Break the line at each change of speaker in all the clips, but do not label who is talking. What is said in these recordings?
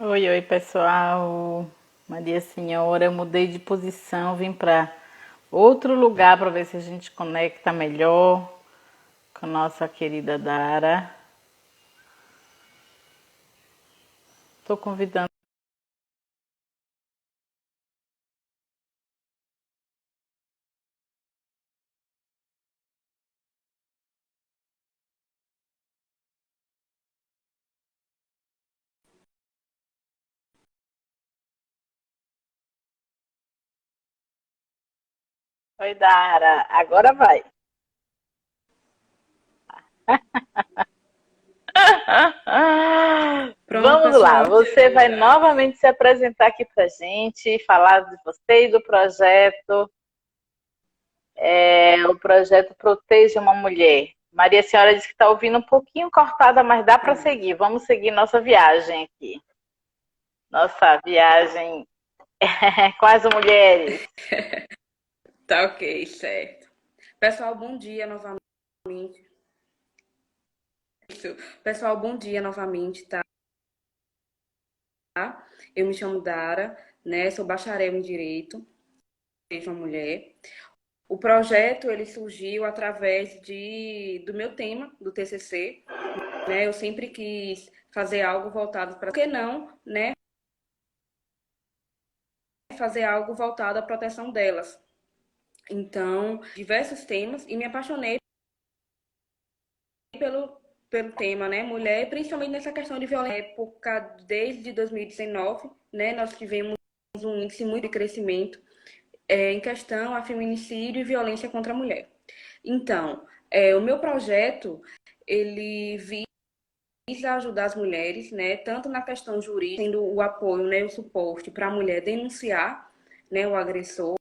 Oi, oi, pessoal. Maria Senhora, eu mudei de posição, vim para outro lugar para ver se a gente conecta melhor com a nossa querida Dara. Estou convidando. Oi, Dara. Agora vai.
Pronto,
Vamos lá.
pessoal.
Você vai novamente se apresentar aqui para gente, falar de você e do projeto. O projeto Proteja uma Mulher. Maria Senhora disse que está ouvindo um pouquinho cortada, mas dá para
Pronto.
seguir. Vamos seguir nossa viagem aqui. Nossa viagem com as mulheres.
Tá ok, certo. Pessoal, bom dia novamente. Isso. Pessoal, bom dia novamente, tá? Eu me chamo Dara, né? Sou bacharel em Direito, sou uma mulher. O projeto, ele surgiu através do meu tema, do TCC, né? Eu sempre quis fazer algo voltado para... Por que não, né? Fazer algo voltado à proteção delas. Então, diversos temas, e me apaixonei pelo tema, né, mulher, principalmente nessa questão de violência. Na época, desde 2019, né, nós tivemos um índice muito de crescimento em questão a feminicídio e violência contra a mulher. Então, o meu projeto, ele visa ajudar as mulheres, né, tanto na questão jurídica, tendo o apoio, né, o suporte para a mulher denunciar, né, o agressor,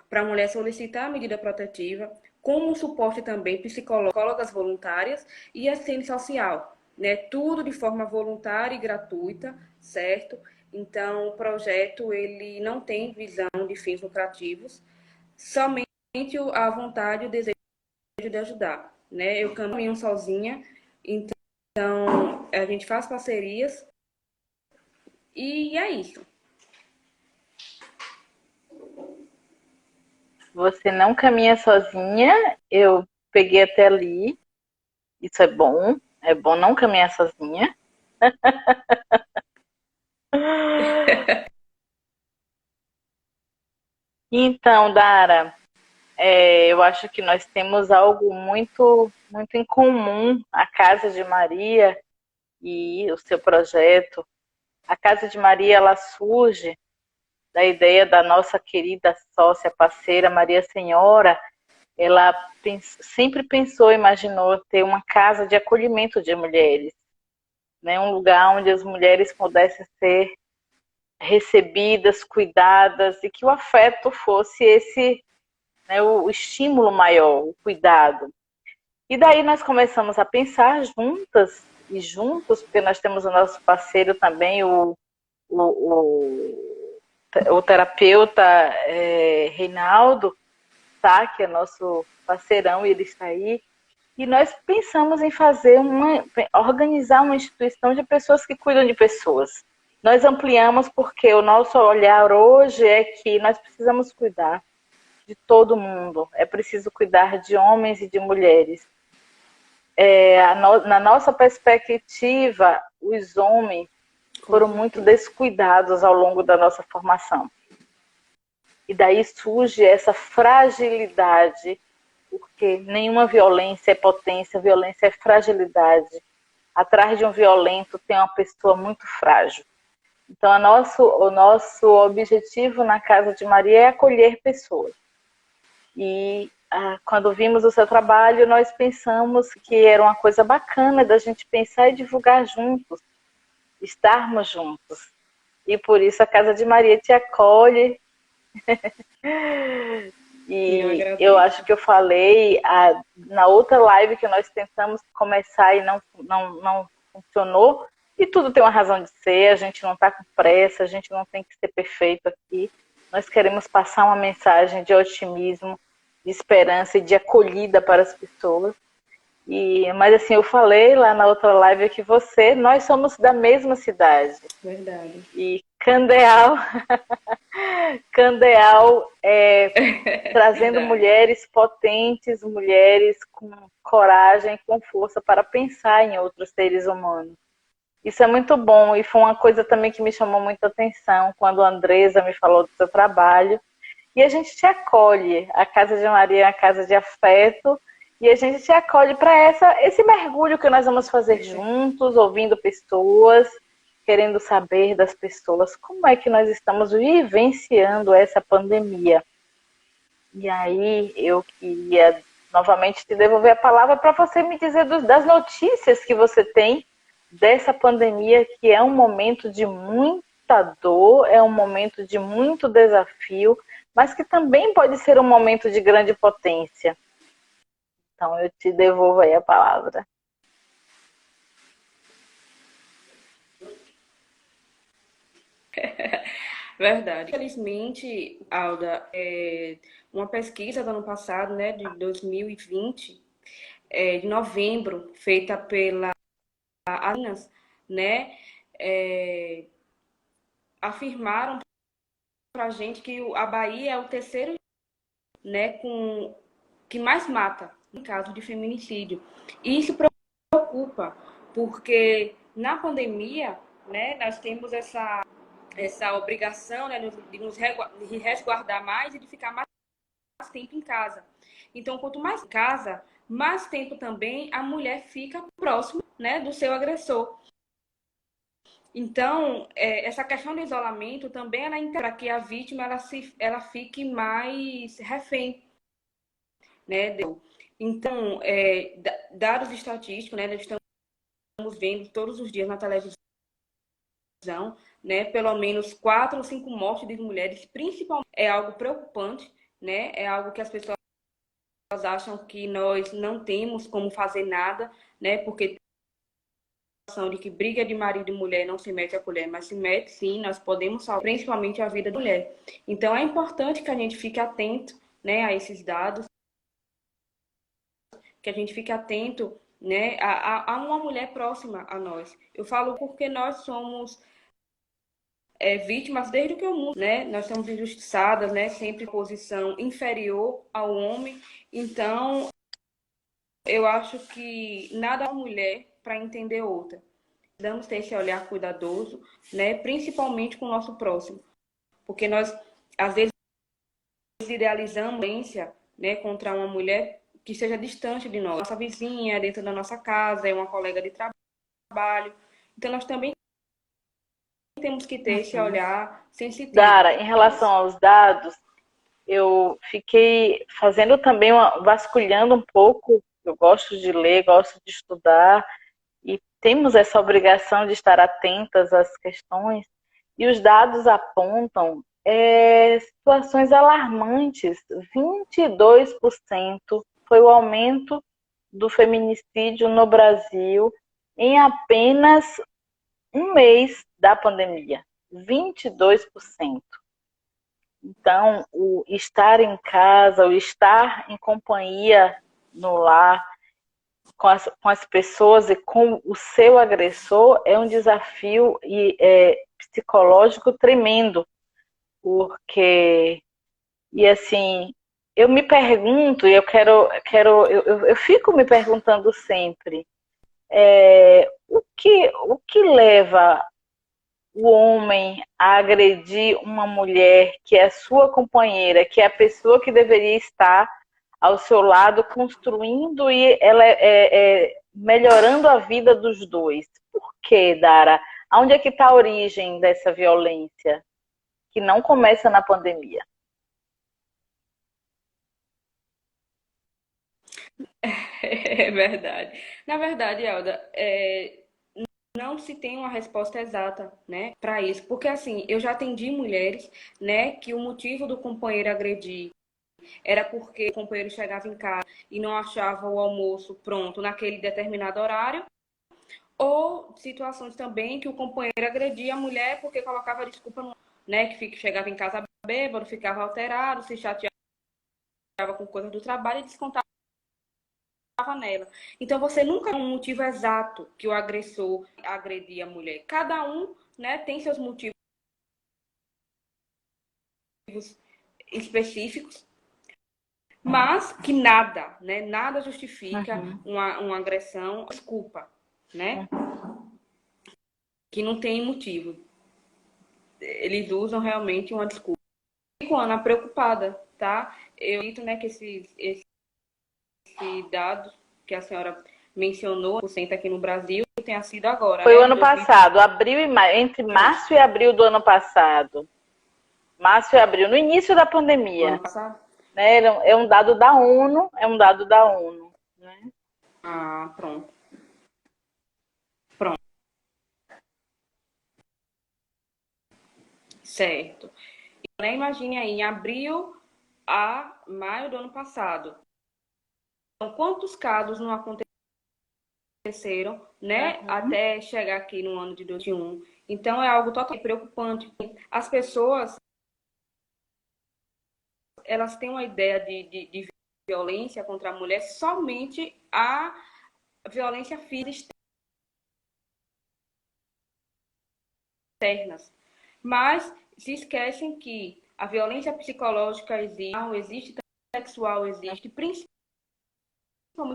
para a mulher solicitar a medida protetiva, como suporte também psicólogas voluntárias e assistente social, né? Tudo de forma voluntária e gratuita, certo? Então, o projeto ele não tem visão de fins lucrativos, somente a vontade e o desejo de ajudar, né? Eu caminho sozinha, então a gente faz parcerias e é isso.
Você não caminha sozinha. Eu peguei até ali. Isso é bom. É bom não caminhar sozinha. Então, Dara, eu acho que nós temos algo muito, muito em comum. A Casa de Maria e o seu projeto. A Casa de Maria, ela surge da ideia da nossa querida sócia, parceira Maria Senhora. Ela sempre pensou, imaginou ter uma casa de acolhimento de mulheres, né? Um lugar onde as mulheres pudessem ser recebidas, cuidadas e que o afeto fosse esse, né, o estímulo maior, o cuidado. E daí nós começamos a pensar juntas e juntos, porque nós temos o nosso parceiro também, o, o, o terapeuta Reinaldo, tá? Que é nosso parceirão e ele está aí. E nós pensamos em organizar uma instituição de pessoas que cuidam de pessoas. Nós ampliamos porque o nosso olhar hoje é que nós precisamos cuidar de todo mundo. É preciso cuidar de homens e de mulheres. Na nossa perspectiva, os homens
Com
foram muito
certeza.
descuidados ao longo da nossa formação. E daí surge essa fragilidade, porque nenhuma violência é potência, violência é fragilidade. Atrás de um violento tem uma pessoa muito frágil. Então, o nosso objetivo na Casa de Maria é acolher pessoas. E quando vimos o seu trabalho, nós pensamos que era uma coisa bacana da gente pensar e divulgar juntos, estarmos juntos. E por isso a Casa de Maria te acolhe.
E eu
E eu acho
agradeço.
que eu falei na outra live que nós tentamos começar e não funcionou. E tudo tem uma razão de ser, a gente não está com pressa, a gente não tem que ser perfeito aqui. Nós queremos passar uma mensagem de otimismo, de esperança e de acolhida para as pessoas. Mas assim, eu falei lá na outra live que nós somos da mesma cidade.
Verdade.
E Candeal, Candeal trazendo
Verdade.
mulheres potentes, mulheres com coragem, com força para pensar em outros seres humanos. Isso é muito bom e foi uma coisa também que me chamou muita atenção quando a Andresa me falou do seu trabalho. E a gente te acolhe. A Casa de Maria é uma casa de afeto e a gente te acolhe para esse mergulho que nós vamos fazer juntos, ouvindo pessoas, querendo saber das pessoas como é que nós estamos vivenciando essa pandemia. E aí eu queria novamente te devolver a palavra para você me dizer das notícias que você tem dessa pandemia, que é um momento de muita dor, é um momento de muito desafio, mas que também pode ser um momento de grande potência. Então eu te devolvo aí a palavra.
Verdade. Infelizmente, Alda, uma pesquisa do ano passado, né, de 2020, de novembro, feita pela Anas, né, afirmaram para a gente que a Bahia é o terceiro, né, que mais mata em caso de feminicídio. E isso preocupa, porque na pandemia, né, nós temos essa obrigação, né, de resguardar mais e de ficar mais tempo em casa. Então, quanto mais em casa, mais tempo também a mulher fica próxima, né, do seu agressor. Então, essa questão do isolamento também ela para que a vítima ela fique mais refém, né? Então, dados estatísticos, né, nós estamos vendo todos os dias na televisão, né, pelo menos 4 ou 5 mortes de mulheres, principalmente é algo preocupante, né? É algo que as pessoas acham que nós não temos como fazer nada, né? Porque de que briga de marido e mulher não se mete a colher, mas se mete sim, nós podemos salvar principalmente a vida da mulher. Então é importante que a gente fique atento, né, a esses dados, que a gente fique atento, né, a uma mulher próxima a nós. Eu falo porque nós somos vítimas desde que o mundo, né? Nós somos injustiçadas, né? Sempre em posição inferior ao homem. Então, eu acho que nada é uma mulher para entender outra. Precisamos ter esse olhar cuidadoso, né? Principalmente com o nosso próximo. Porque nós, às vezes, idealizamos violência, né, contra uma mulher que seja distante de nós. Nossa vizinha, dentro da nossa casa, é uma colega de trabalho. Então, nós também temos que ter esse olhar sensitivo.
Dara, em relação aos dados, eu fiquei fazendo também, vasculhando um pouco. Eu gosto de ler, gosto de estudar, e temos essa obrigação de estar atentas às questões, e os dados apontam situações alarmantes. 22% foi o aumento do feminicídio no Brasil em apenas um mês da pandemia. 22%. Então, o estar em casa, o estar em companhia no lar, com as pessoas e com o seu agressor é um desafio psicológico tremendo, porque, e assim, eu me pergunto, e eu fico me perguntando sempre, o que leva o homem a agredir uma mulher que é sua companheira, que é a pessoa que deveria estar ao seu lado, construindo e ela melhorando a vida dos dois. Por que, Dara? Onde é que está a origem dessa violência? Que não começa na pandemia.
É verdade. Na verdade, Elda, não se tem uma resposta exata, né, para isso. Porque, assim, eu já atendi mulheres, né, que o motivo do companheiro agredir era porque o companheiro chegava em casa e não achava o almoço pronto naquele determinado horário, ou situações também que o companheiro agredia a mulher porque colocava desculpa, né, que chegava em casa bêbado, ficava alterado, se chateava com coisas do trabalho e descontava nela. Então, você nunca tem um motivo exato que o agressor agredia a mulher. Cada um, né, tem seus motivos específicos, mas que nada, né, nada justifica uma agressão, desculpa, né, que não tem motivo. Eles usam realmente uma desculpa. Fico, Ana, preocupada, tá? Eu acredito, né, que esse dado que a senhora mencionou, 100% aqui no Brasil, tenha sido agora,
Foi
né?
o ano passado, abril e maio, entre março e abril do ano passado. Março e abril, no início da pandemia.
Ano passado?
Né? É um dado da ONU, Né?
Ah, pronto. Pronto. Certo. Né, imagine aí, em abril a maio do ano passado. Então, quantos casos não aconteceram, né? Até chegar aqui no ano de 2021. Então, é algo totalmente preocupante. As pessoas, elas têm uma ideia de violência contra a mulher somente a violência física externas. Mas se esquecem que a violência psicológica existe, sexual existe, principalmente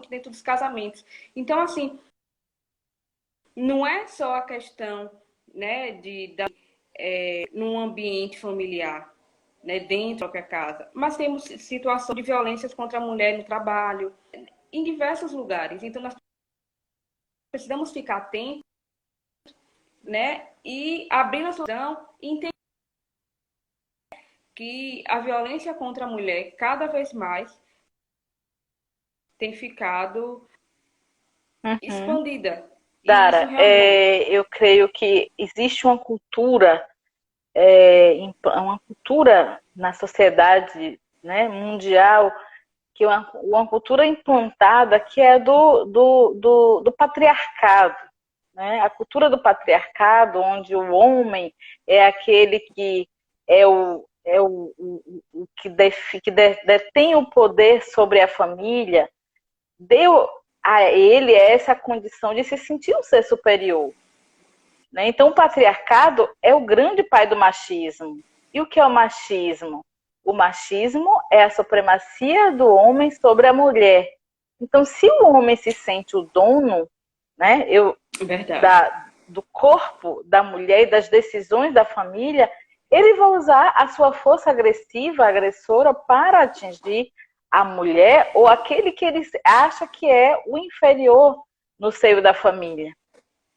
dentro dos casamentos. Então, assim, não é só a questão, né, num ambiente familiar, né, dentro da própria casa, mas temos situações de violências contra a mulher no trabalho, em diversos lugares. Então, nós precisamos ficar atentos, né, e abrir a visão e entender que a violência contra a mulher cada vez mais tem ficado expandida. E isso
Dara,
realmente...
eu creio que existe uma cultura na sociedade, né, mundial, que é uma cultura implantada que é do patriarcado. Né? A cultura do patriarcado, onde o homem é aquele que o que detém o poder sobre a família, deu a ele essa condição de se sentir um ser superior. Né? Então, o patriarcado é o grande pai do machismo. E o que é o machismo? O machismo é a supremacia do homem sobre a mulher. Então, se o homem se sente o dono, né, do corpo da mulher e das decisões da família, ele vai usar a sua força agressiva, agressora, para atingir a mulher ou aquele que ele acha que é o inferior no seio da família.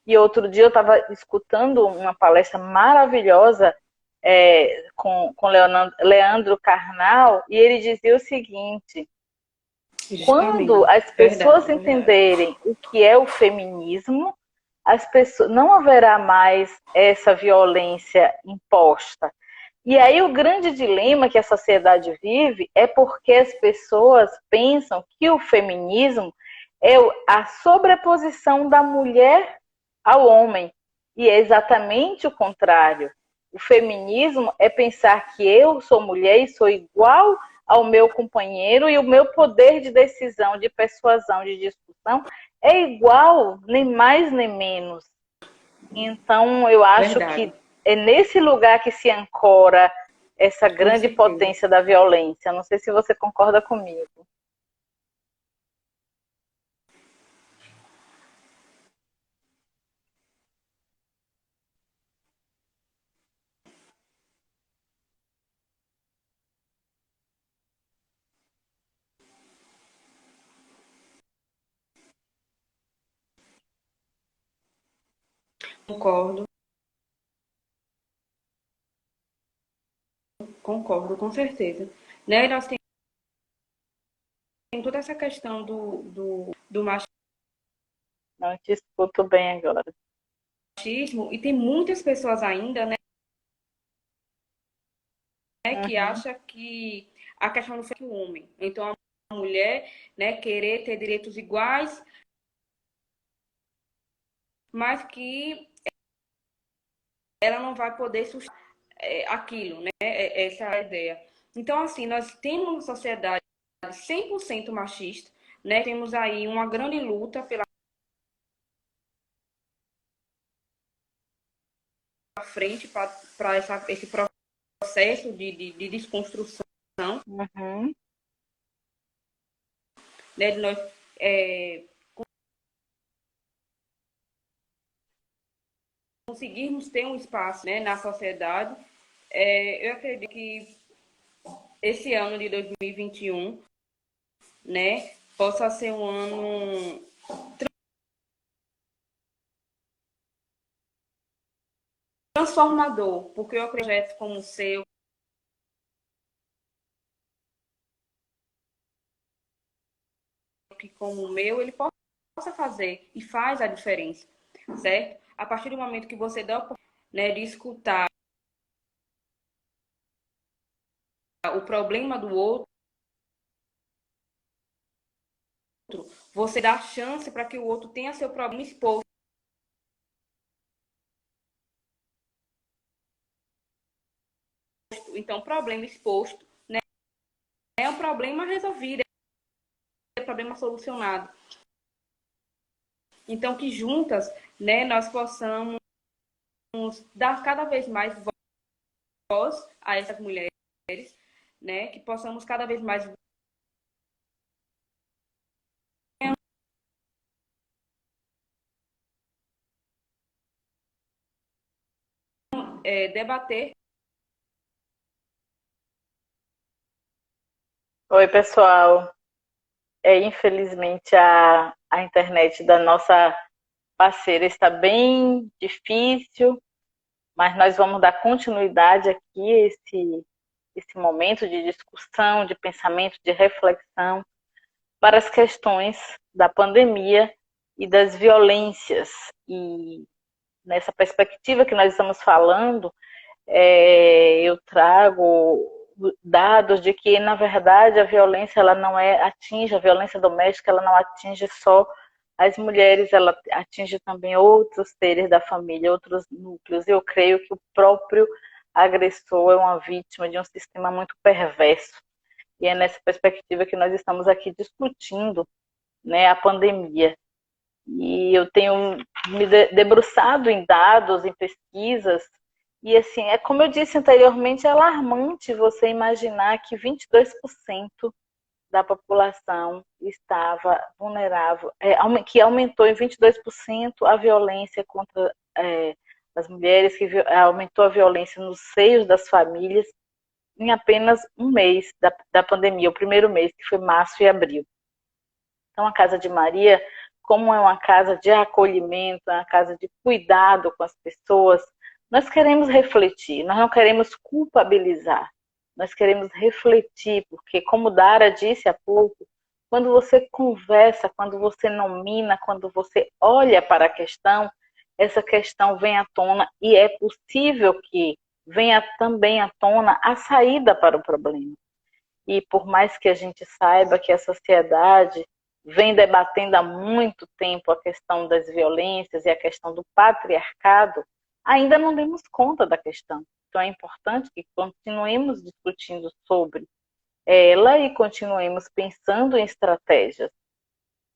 E outro dia eu estava escutando uma palestra maravilhosa com Leandro Carnal, e ele dizia o seguinte: quando as pessoas entenderem o que é o feminismo, as pessoas, não haverá mais essa violência imposta. E aí o grande dilema que a sociedade vive é porque as pessoas pensam que o feminismo é a sobreposição da mulher ao homem. E é exatamente o contrário. O feminismo é pensar que eu sou mulher e sou igual ao meu companheiro e o meu poder de decisão, de persuasão, de discussão é igual, nem mais nem menos. Então, eu acho que é nesse lugar que se ancora essa grande potência da violência. Não sei se você concorda comigo.
Concordo, com certeza. Né? Nós temos toda essa questão do
Não te escuto bem agora.
machismo, e tem muitas pessoas ainda, né, que acham que a questão do o homem. Então, a mulher, né, querer ter direitos iguais, mas que ela não vai poder sustentar aquilo, né? Essa é a ideia. Então, assim, nós temos uma sociedade 100% machista, né? Temos aí uma grande luta pela frente para esse processo de desconstrução,
Uhum.
né? De nós conseguirmos ter um espaço, né, na sociedade. Eu acredito que esse ano de 2021, né, possa ser um ano transformador, porque eu acredito como o seu, que como o meu, ele possa fazer e faz a diferença, certo? A partir do momento que você dá, né, de escutar o problema do outro, você dá chance para que o outro tenha seu problema exposto. Então, problema exposto, né, é um problema resolvido, é um problema solucionado. Então, que juntas, né, nós possamos dar cada vez mais voz a essas mulheres, né, que possamos cada vez mais debater.
Oi, pessoal. Infelizmente a internet da nossa parceira está bem difícil, mas nós vamos dar continuidade aqui a esse momento de discussão, de pensamento, de reflexão para as questões da pandemia e das violências. E nessa perspectiva que nós estamos falando, eu trago dados de que, na verdade, a violência ela não atinge, a violência doméstica ela não atinge só as mulheres, ela atinge também outros seres da família, outros núcleos. Eu creio que o próprio agressor é uma vítima de um sistema muito perverso. E é nessa perspectiva que nós estamos aqui discutindo, né, a pandemia. E eu tenho me debruçado em dados, em pesquisas, e assim, é como eu disse anteriormente, é alarmante você imaginar que 22% da população estava vulnerável, que aumentou em 22% a violência contra as mulheres, que aumentou a violência nos seios das famílias em apenas um mês da pandemia, o primeiro mês, que foi março e abril. Então, a Casa de Maria, como é uma casa de acolhimento, é uma casa de cuidado com as pessoas, nós queremos refletir, nós não queremos culpabilizar, nós queremos refletir, porque, como Dara disse há pouco, quando você conversa, quando você nomina, quando você olha para a questão, essa questão vem à tona e é possível que venha também à tona a saída para o problema. E por mais que a gente saiba que a sociedade vem debatendo há muito tempo a questão das violências e a questão do patriarcado, ainda não demos conta da questão. Então é importante que continuemos discutindo sobre ela e continuemos pensando em estratégias.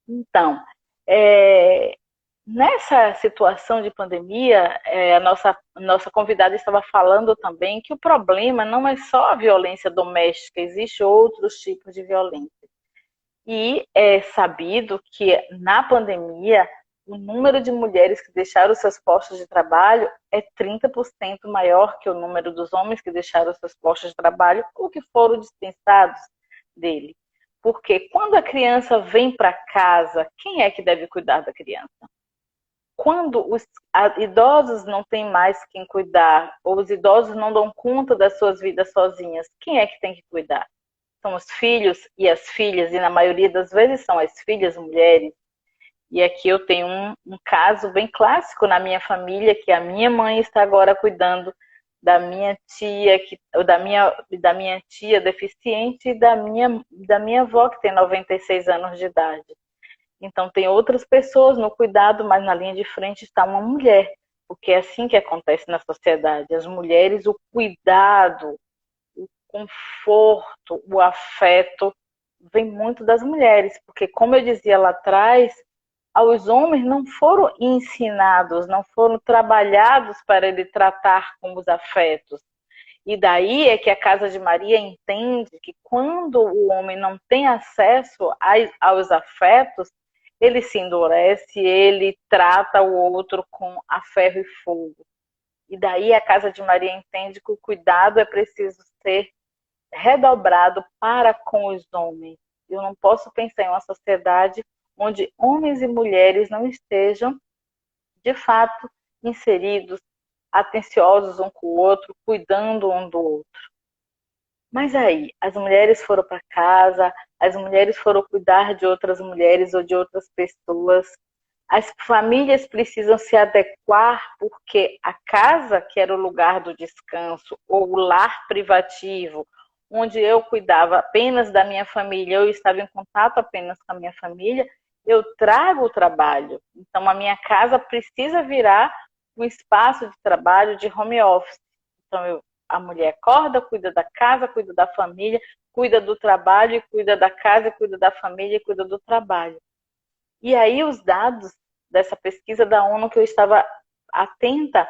Então, é, nessa situação de pandemia, a nossa convidada estava falando também que o problema não é só a violência doméstica, existem outros tipos de violência. E é sabido que na pandemia o número de mulheres que deixaram seus postos de trabalho é 30% maior que o número dos homens que deixaram seus postos de trabalho ou que foram dispensados dele. Porque quando a criança vem para casa, quem é que deve cuidar da criança? Quando os idosos não têm mais quem cuidar, ou os idosos não dão conta das suas vidas sozinhas, quem é que tem que cuidar? São os filhos e as filhas, e na maioria das vezes são as filhas mulheres. E aqui eu tenho um caso bem clássico na minha família, que a minha mãe está agora cuidando da minha tia, da minha tia deficiente e da minha avó, que tem 96 anos de idade. Então tem outras pessoas no cuidado, mas na linha de frente está uma mulher, porque é assim que acontece na sociedade. As mulheres, o cuidado, o conforto, o afeto vem muito das mulheres, porque, como eu dizia lá atrás, os homens não foram ensinados, não foram trabalhados para ele tratar com os afetos. E daí é que a Casa de Maria entende que quando o homem não tem acesso aos afetos, ele se endurece, ele trata o outro com a ferro e fogo. E daí a Casa de Maria entende que o cuidado é preciso ser redobrado para com os homens. Eu não posso pensar em uma sociedade onde homens e mulheres não estejam, de fato, inseridos, atenciosos um com o outro, cuidando um do outro. Mas aí, as mulheres foram para casa, as mulheres foram cuidar de outras mulheres ou de outras pessoas. As famílias precisam se adequar porque a casa, que era o lugar do descanso, ou o lar privativo, onde eu cuidava apenas da minha família, eu estava em contato apenas com a minha família, eu trago o trabalho. Então, a minha casa precisa virar um espaço de trabalho de home office. Então, a mulher acorda, cuida da casa, cuida da família, cuida do trabalho, cuida da casa, cuida da família, cuida do trabalho. E aí os dados dessa pesquisa da ONU que eu estava atenta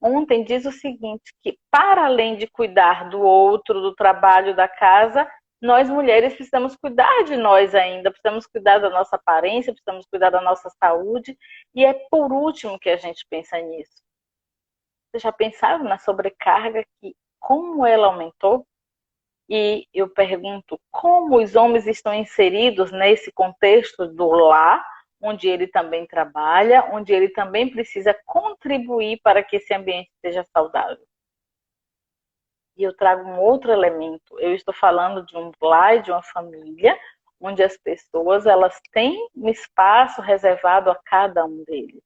ontem diz o seguinte, que para além de cuidar do outro, do trabalho, da casa, nós mulheres precisamos cuidar de nós ainda, precisamos cuidar da nossa aparência, precisamos cuidar da nossa saúde, e é por último que a gente pensa nisso. Vocês já pensaram na sobrecarga, que como ela aumentou? E eu pergunto, como os homens estão inseridos nesse contexto do lar, onde ele também trabalha, onde ele também precisa contribuir para que esse ambiente seja saudável? E eu trago um outro elemento. Eu estou falando de um lar e de uma família, onde as pessoas elas têm um espaço reservado a cada um deles.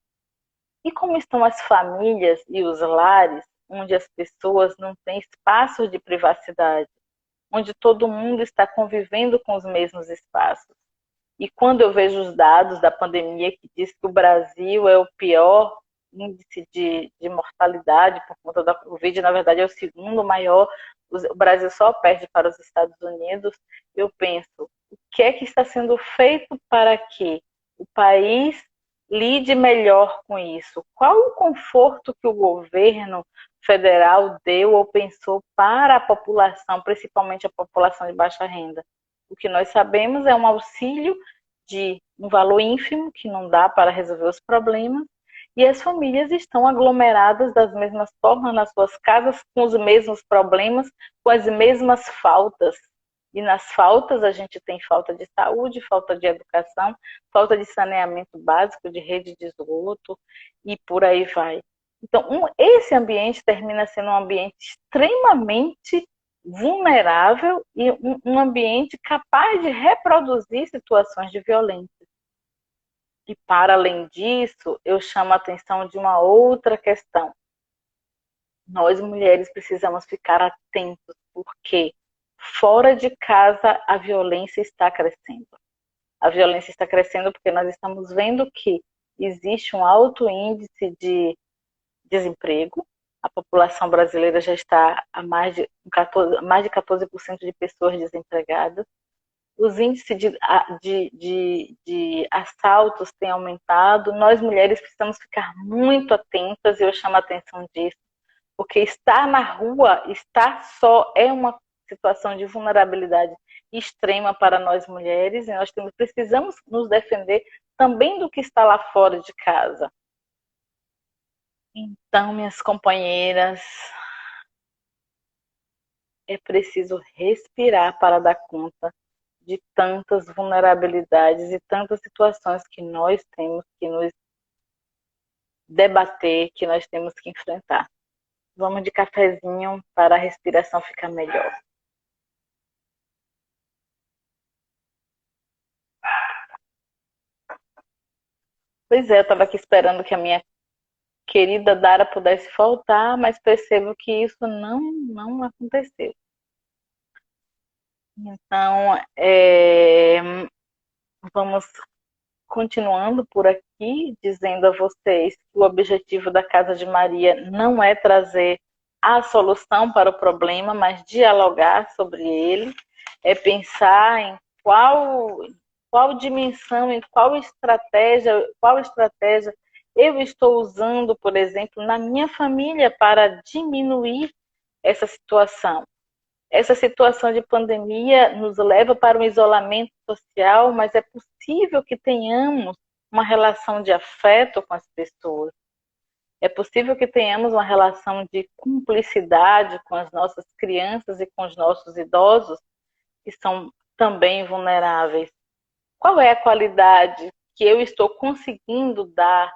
E como estão as famílias e os lares, onde as pessoas não têm espaços de privacidade, onde todo mundo está convivendo com os mesmos espaços? E quando eu vejo os dados da pandemia que diz que o Brasil é o pior índice de mortalidade por conta da Covid, na verdade é o segundo maior, o Brasil só perde para os Estados Unidos, eu penso, o que é que está sendo feito para que o país lide melhor com isso? Qual o conforto que o governo federal deu ou pensou para a população, principalmente a população de baixa renda? O que nós sabemos é um auxílio de um valor ínfimo que não dá para resolver os problemas, e as famílias estão aglomeradas das mesmas formas nas suas casas, com os mesmos problemas, com as mesmas faltas. E nas faltas a gente tem falta de saúde, falta de educação, falta de saneamento básico, de rede de esgoto e por aí vai. Então, esse ambiente termina sendo um ambiente extremamente vulnerável e um ambiente capaz de reproduzir situações de violência. E, para além disso, eu chamo a atenção de uma outra questão. Nós, mulheres, precisamos ficar atentos, porque fora de casa a violência está crescendo. A violência está crescendo porque nós estamos vendo que existe um alto índice de desemprego. A população brasileira já está a mais de 14% de pessoas desempregadas. Os índices de assaltos têm aumentado. Nós, mulheres, precisamos ficar muito atentas, e eu chamo a atenção disso, porque estar na rua, estar só, é uma situação de vulnerabilidade extrema para nós mulheres, e nós precisamos nos defender também do que está lá fora de casa. Então, minhas companheiras, é preciso respirar para dar conta de tantas vulnerabilidades e tantas situações que nós temos que nos debater, que nós temos que enfrentar. Vamos de cafezinho para a respiração ficar melhor. Pois é, eu estava aqui esperando que a minha querida Dara pudesse faltar, mas percebo que isso não aconteceu. Então, vamos continuando por aqui, dizendo a vocês que o objetivo da Casa de Maria não é trazer a solução para o problema, mas dialogar sobre ele, é pensar em qual, qual dimensão, em qual estratégia eu estou usando, por exemplo, na minha família para diminuir essa situação. Essa situação de pandemia nos leva para um isolamento social, mas é possível que tenhamos uma relação de afeto com as pessoas. É possível que tenhamos uma relação de cumplicidade com as nossas crianças e com os nossos idosos, que são também vulneráveis. Qual é a qualidade que eu estou conseguindo dar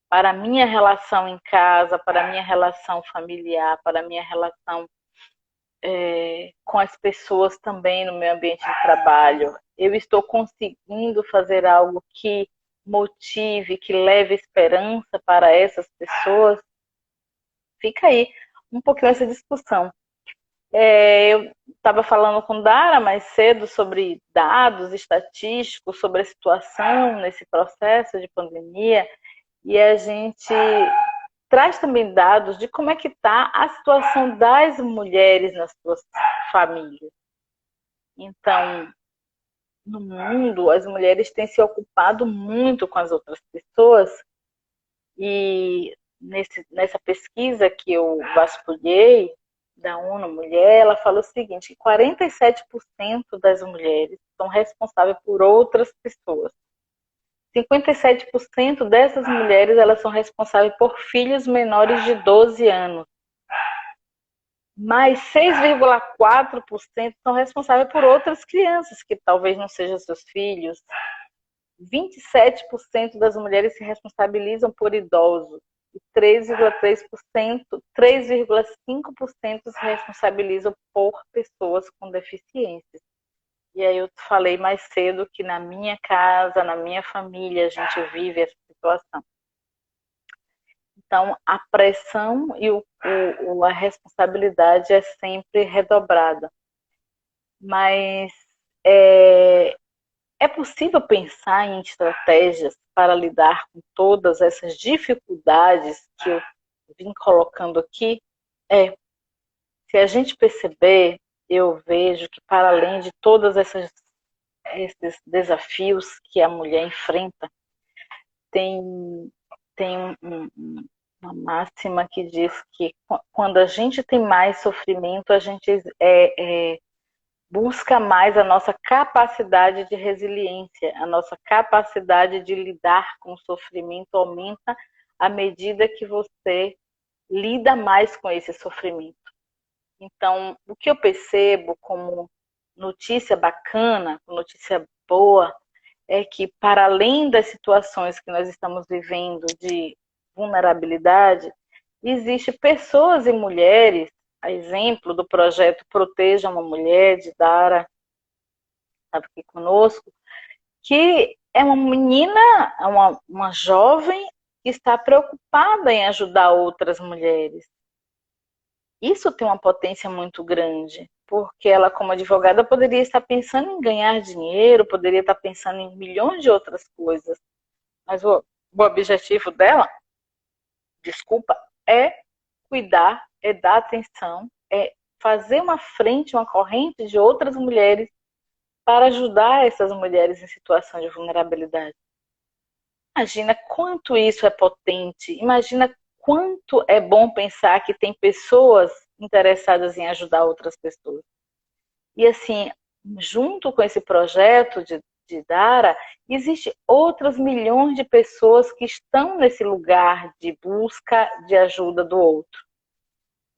para a minha relação em casa, para a minha relação familiar, para a minha relação com as pessoas também no meu ambiente de trabalho? Eu estou conseguindo fazer algo que motive, que leve esperança para essas pessoas? Fica aí um pouquinho essa discussão. Eu estava falando com Dara mais cedo sobre dados estatísticos, sobre a situação nesse processo de pandemia, e a gente traz também dados de como é que está a situação das mulheres nas suas famílias. Então, no mundo, as mulheres têm se ocupado muito com as outras pessoas, e nessa pesquisa que eu vasculhei, da ONU Mulher, ela fala o seguinte, que 47% das mulheres são responsáveis por outras pessoas. 57% dessas mulheres elas são responsáveis por filhos menores de 12 anos. Mas 6,4% são responsáveis por outras crianças, que talvez não sejam seus filhos. 27% das mulheres se responsabilizam por idosos. E 3,3%, 3,5% se responsabilizam por pessoas com deficiências. E aí eu falei mais cedo que na minha casa, na minha família, a gente vive essa situação. Então, a pressão e a responsabilidade é sempre redobrada. Mas é possível pensar em estratégias para lidar com todas essas dificuldades que eu vim colocando aqui? Se a gente perceber, eu vejo que para além de todos esses desafios que a mulher enfrenta, tem uma máxima que diz que quando a gente tem mais sofrimento, a gente busca mais a nossa capacidade de resiliência, a nossa capacidade de lidar com o sofrimento aumenta à medida que você lida mais com esse sofrimento. Então, o que eu percebo como notícia bacana, notícia boa, é que para além das situações que nós estamos vivendo de vulnerabilidade, existem pessoas e mulheres, a exemplo do projeto Proteja uma Mulher, de Dara, estava aqui conosco, que é uma menina, uma jovem que está preocupada em ajudar outras mulheres. Isso tem uma potência muito grande, porque ela, como advogada, poderia estar pensando em ganhar dinheiro, poderia estar pensando em milhões de outras coisas, mas o objetivo dela, desculpa, é cuidar, é dar atenção, é fazer uma frente, uma corrente de outras mulheres para ajudar essas mulheres em situação de vulnerabilidade. Imagina quanto isso é potente, imagina quanto é bom pensar que tem pessoas interessadas em ajudar outras pessoas. E assim, junto com esse projeto de Dara, existem outras milhões de pessoas que estão nesse lugar de busca de ajuda do outro.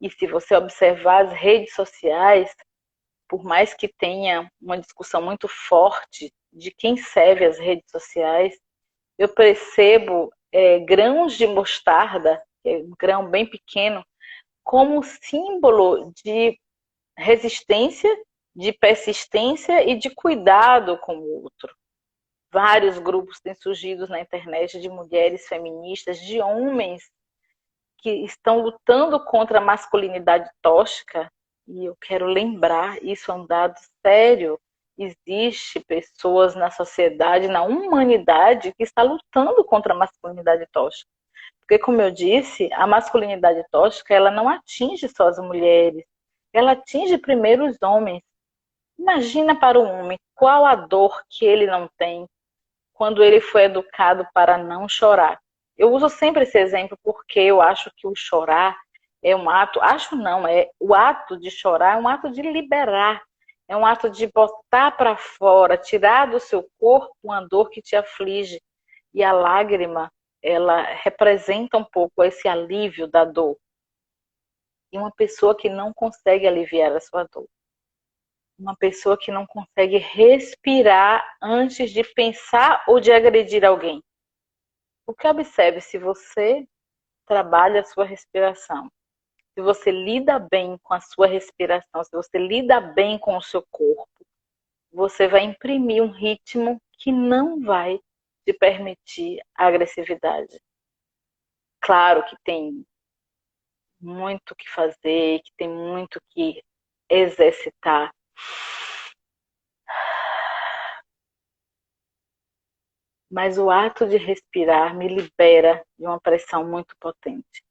E se você observar as redes sociais, por mais que tenha uma discussão muito forte de quem serve as redes sociais, eu percebo grãos de mostarda, que é um grão bem pequeno, como símbolo de resistência, de persistência e de cuidado com o outro. Vários grupos têm surgido na internet de mulheres feministas, de homens que estão lutando contra a masculinidade tóxica, e eu quero lembrar, isso é um dado sério, existe pessoas na sociedade, na humanidade, que está lutando contra a masculinidade tóxica. Porque, como eu disse, a masculinidade tóxica, ela não atinge só as mulheres, ela atinge primeiro os homens. Imagina para o homem qual a dor que ele não tem quando ele foi educado para não chorar. Eu uso sempre esse exemplo porque eu acho que o chorar é um ato, acho não, é o ato de chorar é um ato de liberar, é um ato de botar para fora, tirar do seu corpo uma dor que te aflige. E a lágrima, ela representa um pouco esse alívio da dor. E uma pessoa que não consegue aliviar a sua dor, uma pessoa que não consegue respirar antes de pensar ou de agredir alguém. Porque observe, se você trabalha a sua respiração, se você lida bem com a sua respiração, se você lida bem com o seu corpo, você vai imprimir um ritmo que não vai te permitir agressividade. Claro que tem muito o que fazer, que tem muito que exercitar. Mas o ato de respirar me libera de uma pressão muito potente.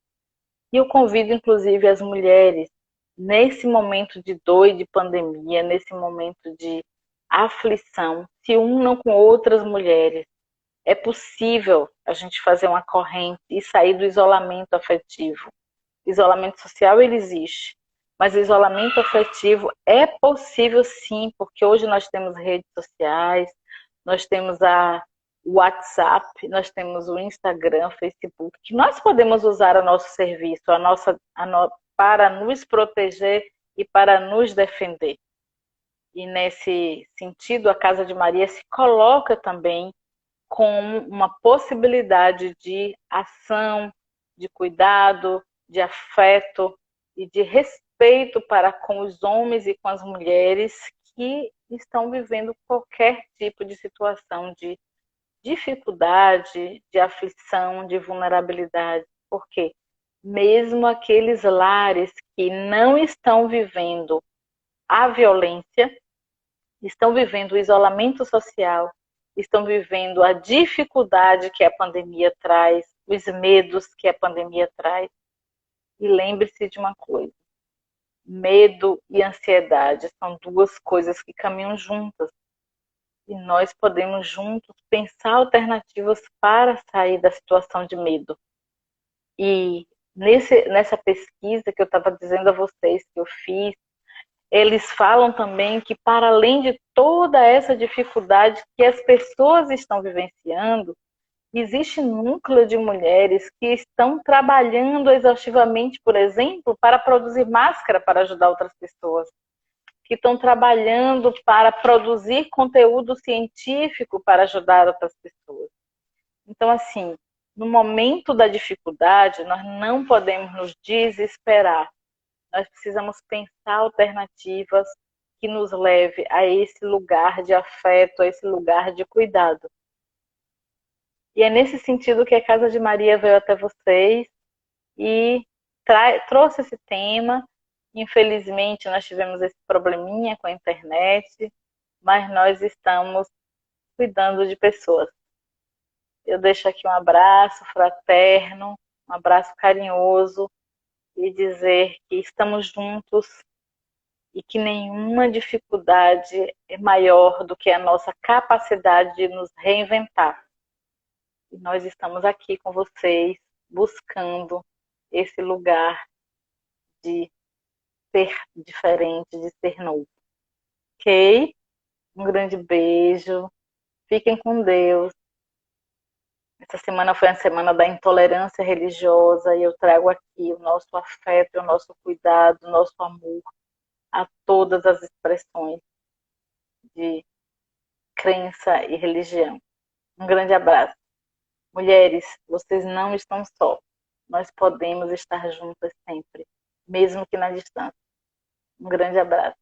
E eu convido, inclusive, as mulheres, nesse momento de dor e de pandemia, nesse momento de aflição, se unam com outras mulheres. É possível a gente fazer uma corrente e sair do isolamento afetivo. O isolamento social, ele existe, mas o isolamento afetivo é possível sim, porque hoje nós temos redes sociais, nós temos o WhatsApp, nós temos o Instagram, Facebook, que nós podemos usar a nosso serviço, para nos proteger e para nos defender. E nesse sentido, a Casa de Maria se coloca também como uma possibilidade de ação, de cuidado, de afeto e de respeito para com os homens e com as mulheres que estão vivendo qualquer tipo de situação de dificuldade, de aflição, de vulnerabilidade. Porque mesmo aqueles lares que não estão vivendo a violência, estão vivendo o isolamento social, estão vivendo a dificuldade que a pandemia traz, os medos que a pandemia traz. E lembre-se de uma coisa: medo e ansiedade são duas coisas que caminham juntas. E nós podemos juntos pensar alternativas para sair da situação de medo. E nessa pesquisa que eu estava dizendo a vocês que eu fiz, eles falam também que, para além de toda essa dificuldade que as pessoas estão vivenciando, existe um núcleo de mulheres que estão trabalhando exaustivamente, por exemplo, para produzir máscara para ajudar outras pessoas, que estão trabalhando para produzir conteúdo científico para ajudar outras pessoas. Então, assim, no momento da dificuldade, nós não podemos nos desesperar. Nós precisamos pensar alternativas que nos leve a esse lugar de afeto, a esse lugar de cuidado. E é nesse sentido que a Casa de Maria veio até vocês e trouxe esse tema. Infelizmente, nós tivemos esse probleminha com a internet, mas nós estamos cuidando de pessoas. Eu deixo aqui um abraço fraterno, um abraço carinhoso e dizer que estamos juntos e que nenhuma dificuldade é maior do que a nossa capacidade de nos reinventar. E nós estamos aqui com vocês, buscando esse lugar de ser diferente, de ser novo. Ok? Um grande beijo. Fiquem com Deus. Essa semana foi a semana da intolerância religiosa e eu trago aqui o nosso afeto, o nosso cuidado, o nosso amor a todas as expressões de crença e religião. Um grande abraço. Mulheres, vocês não estão só. Nós podemos estar juntas sempre, mesmo que na distância. Um grande abraço.